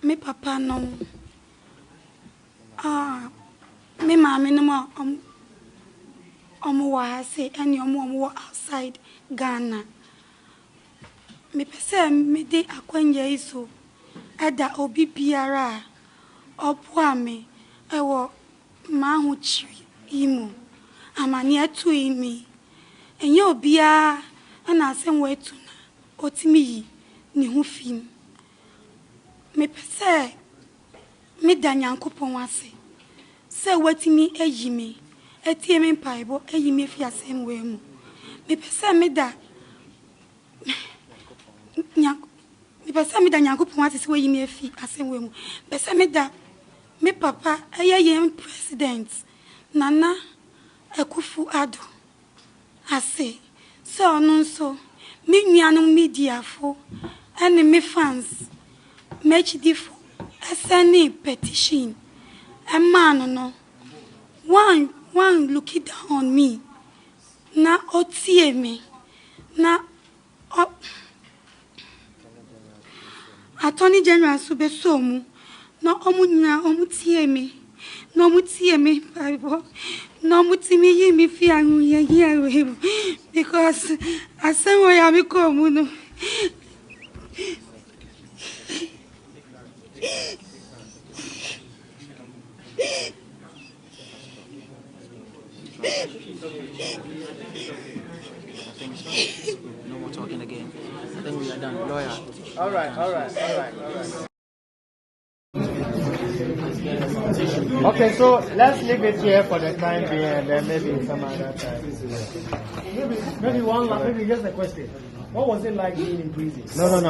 Me papa no. Me mama no wa say any omo outside Ghana. Me pese me de akwanya iso. Eda obi biara opo me ewo ma hu chiri imo. Amani etu imi. Enye obia na asem wetu na otimi yi ni hu fim. Me pese me da Nyankopon ase. Se wetimi eyi me. Etie me mpaibo eyi me fi asem we mu. Me pese me da Nyankopon ase se we yi me fi asem we mu. Pese me da me papa eye president Nana Akufo-Addo ase. So ono nso me nuanom media fo ene me fans HD fo SNE petition a man no one looking down on me na otie me na Attorney General so be so mu na omutie me no mutie me Bible no mutimi yi mi fi anu ye because asenwo ya mi ko mu no No more talking again. I think we are done. Lawyer. All right. Okay, so let's leave it here for the time being, and then maybe some other time. Maybe maybe just a question. What was it like being in prison? No.